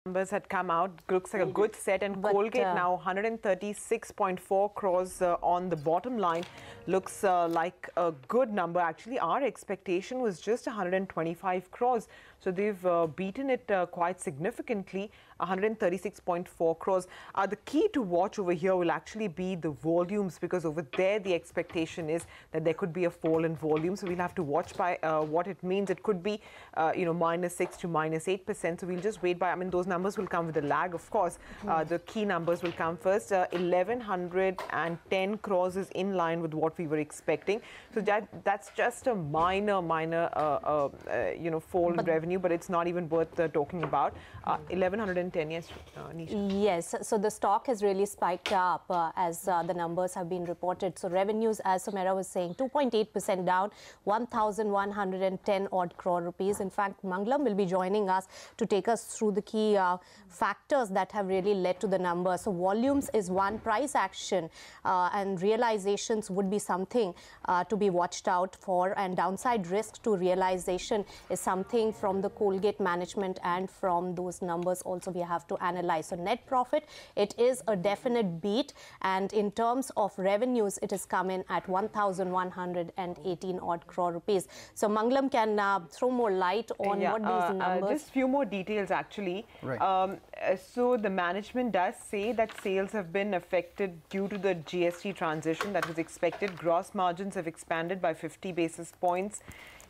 Numbers had come out. Looks like a good set, and Colgate now 136.4 crores on the bottom line. Looks like a good number. Actually, our expectation was just 125 crores. So they've beaten it quite significantly, 136.4 crores. The key to watch over here will actually be the volumes, because over there the expectation is that there could be a fall in volume. So we'll have to watch by what it means. It could be, -6 to -8%. So we'll just wait by. I mean, those numbers will come with a lag, of course. The key numbers will come first. 1,110 crores is in line with what we were expecting. So that's just a minor fall in revenue, but it's not even worth talking about. 1,110, yes, Nisha. Yes, so the stock has really spiked up as the numbers have been reported. So revenues, as Sumera was saying, 2.8% down, 1,110 odd crore rupees. In fact, Mangalam will be joining us to take us through the key factors that have really led to the numbers. So volumes is one, price action and realizations would be something to be watched out for, and downside risk to realization is something from the Colgate management, and from those numbers also we have to analyze. So net profit, it is a definite beat, and in terms of revenues, it has come in at 1,118 odd crore rupees. So Mangalam can throw more light on what these numbers. Just few more details actually. Right. So the management does say that sales have been affected due to the GST transition that was expected. Gross margins have expanded by 50 basis points.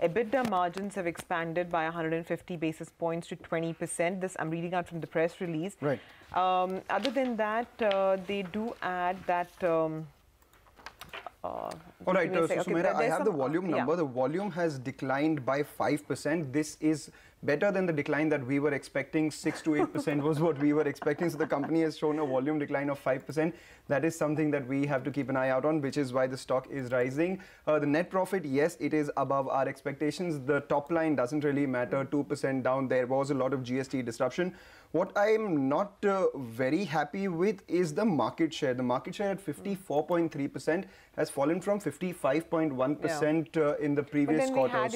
EBITDA margins have expanded by 150 basis points to 20%. This I'm reading out from the press release. Right. Other than that, they do add that. All right, so Sumera, I have the volume number. The volume has declined by 5%. This is better than the decline that we were expecting. 6 to 8% was what we were expecting. So the company has shown a volume decline of 5%. That is something that we have to keep an eye out on, which is why the stock is rising. The net profit, yes, it is above our expectations. The top line doesn't really matter, 2% down. There was a lot of GST disruption. What I am not very happy with is the market share. The market share at 54.3% has fallen from 55.1% in the previous quarter.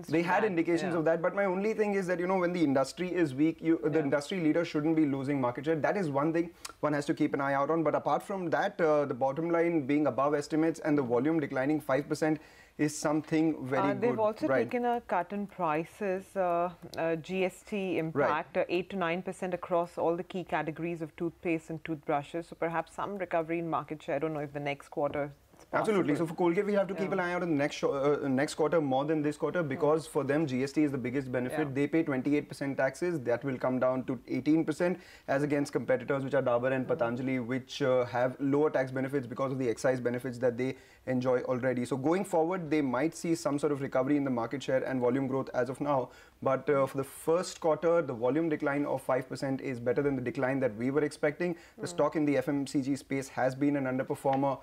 They had indications of that. But my only thing is that, when the industry is weak, the industry leader shouldn't be losing market share. That is one thing one has to keep an eye out on. But apart from that, the bottom line being above estimates and the volume declining 5% is something very good. They've also taken a cut in prices, GST impact, 8 to 9% across all the key categories of toothpaste and toothbrushes. So perhaps some recovery in market share. I don't know if the next quarter. Absolutely. So for Colgate, we have to keep an eye out on the next quarter more than this quarter, because for them, GST is the biggest benefit. They pay 28% taxes. That will come down to 18%, as against competitors, which are Dabur and Patanjali, which have lower tax benefits because of the excise benefits that they enjoy already. So going forward, they might see some sort of recovery in the market share and volume growth as of now. But for the first quarter, the volume decline of 5% is better than the decline that we were expecting. The stock in the FMCG space has been an underperformer,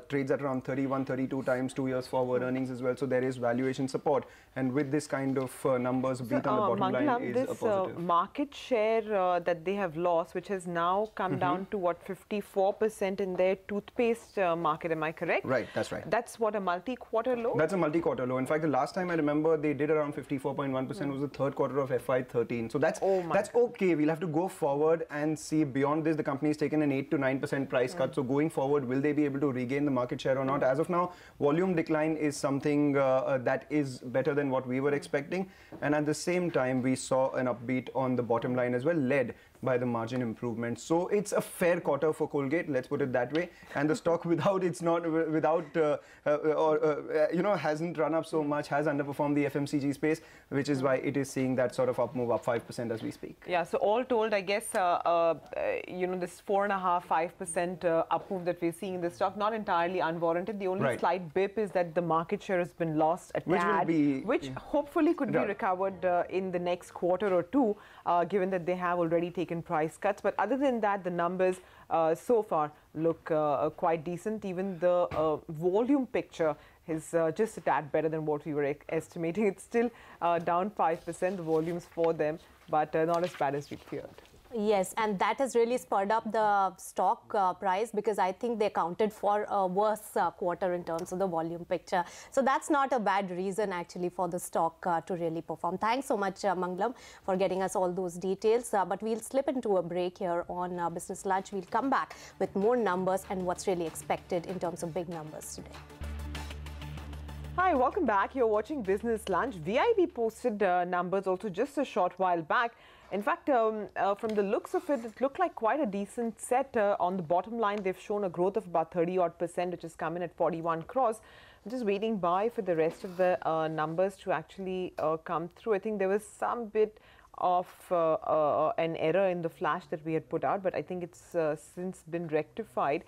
trades at around 31, 32 times 2 years forward earnings as well. So there is valuation support. And with this kind of numbers, beat on the bottom line is a positive. Market share that they have lost, which has now come down to what, 54% in their toothpaste market, am I correct? Right, that's right. That's what, a multi-quarter low? That's a multi-quarter low. In fact, the last time I remember they did around 54.1% was the third quarter of FY13. So that's okay. We'll have to go forward and see. Beyond this, the company has taken an 8 to 9% price cut. So going forward, will they be able to regain the market share or not? As of now, volume decline is something that is better than what we were expecting. And at the same time, we saw an upbeat on the bottom line as well, led by the margin improvement. So it's a fair quarter for Colgate, let's put it that way. And the stock hasn't run up so much, has underperformed the FMCG space, which is why it is seeing that sort of up move, up 5% as we speak. Yeah, so all told, I guess, this 4.5–5% up move that we're seeing in the stock, not entirely unwarranted. The only slight bip is that the market share has been lost a tad, which hopefully could be recovered in the next quarter or two, given that they have already taken price cuts. But other than that, the numbers so far look quite decent. Even the volume picture is just a tad better than what we were estimating. It's still down 5%, the volumes for them, but not as bad as we feared. Yes, and that has really spurred up the stock price, because I think they accounted for a worse quarter in terms of the volume picture. So that's not a bad reason actually for the stock to really perform. Thanks so much, Mangalam, for getting us all those details. But we'll slip into a break here on Business Lunch. We'll come back with more numbers and what's really expected in terms of big numbers today. Hi, welcome back. You're watching Business Lunch. VIB posted numbers also just a short while back. In fact, from the looks of it, it looked like quite a decent set. On the bottom line, they've shown a growth of about 30-odd%, which has come in at 41 crores. I'm just waiting by for the rest of the numbers to actually come through. I think there was some bit of an error in the flash that we had put out, but I think it's since been rectified.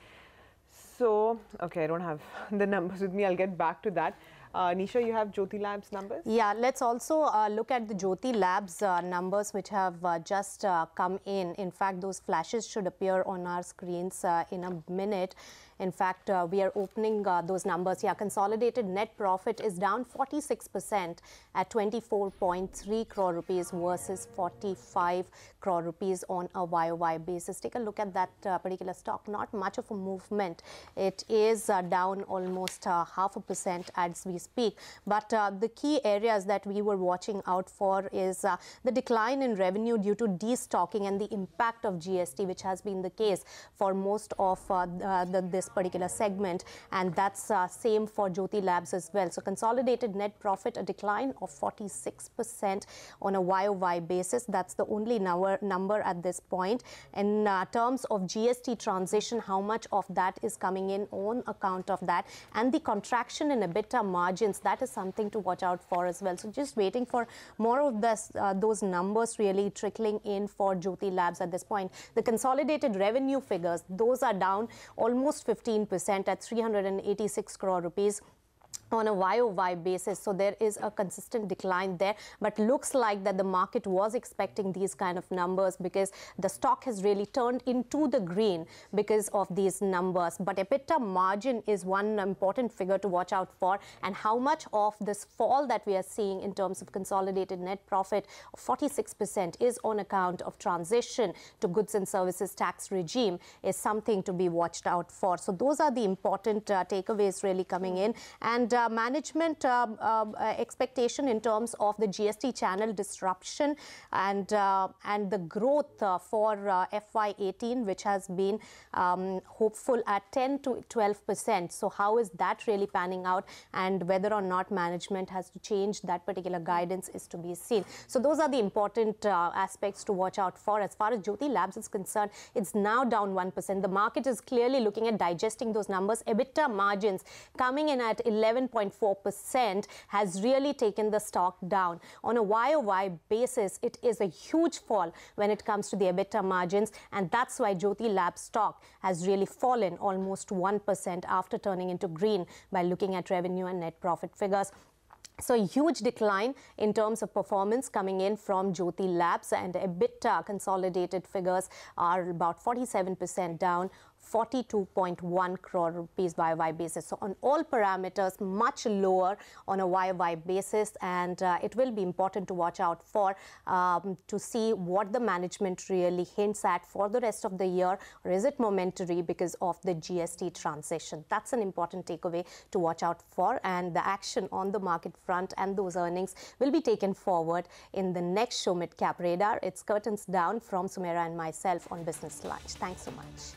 So, okay, I don't have the numbers with me. I'll get back to that. Nisha, you have Jyoti Labs numbers? Yeah, let's also look at the Jyoti Labs numbers which have just come in. In fact, those flashes should appear on our screens in a minute. In fact, we are opening those numbers. Yeah, consolidated net profit is down 46% at 24.3 crore rupees versus 45 crore rupees on a YOY basis. Take a look at that particular stock. Not much of a movement. It is down almost 0.5% as we speak. But the key areas that we were watching out for is the decline in revenue due to destocking and the impact of GST, which has been the case for most of this particular segment, and that's same for Jyoti Labs as well. So consolidated net profit, a decline of 46% on a YOY basis. That's the only number at this point. In terms of GST transition, how much of that is coming in on account of that, and the contraction in EBITDA margins, that is something to watch out for as well. So just waiting for more of this, those numbers really trickling in for Jyoti Labs at this point. The consolidated revenue figures, those are down almost 15% at 386 crore rupees on a YOY basis. So there is a consistent decline there, but looks like that the market was expecting these kind of numbers because the stock has really turned into the green because of these numbers. But EBITDA margin is one important figure to watch out for, and how much of this fall that we are seeing in terms of consolidated net profit of 46% is on account of transition to goods and services tax regime is something to be watched out for. So those are the important takeaways really coming in. And management expectation in terms of the GST channel disruption and the growth for FY18, which has been hopeful at 10 to 12%. So how is that really panning out, and whether or not management has to change that particular guidance is to be seen. So those are the important aspects to watch out for. As far as Jyoti Labs is concerned, it's now down 1%. The market is clearly looking at digesting those numbers. EBITDA margins coming in at 11.4% has really taken the stock down. On a YOY basis, it is a huge fall when it comes to the EBITDA margins, and that's why Jyoti Labs stock has really fallen almost 1% after turning into green by looking at revenue and net profit figures. So a huge decline in terms of performance coming in from Jyoti Labs, and EBITDA consolidated figures are about 47% down, 42.1 crore rupees YOY basis. So on all parameters, much lower on a YOY basis, and it will be important to watch out for to see what the management really hints at for the rest of the year, or is it momentary because of the GST transition? That's an important takeaway to watch out for, and the action on the market front and those earnings will be taken forward in the next show, Mid Cap Radar. It's curtains down from Sumera and myself on Business Lunch. Thanks so much.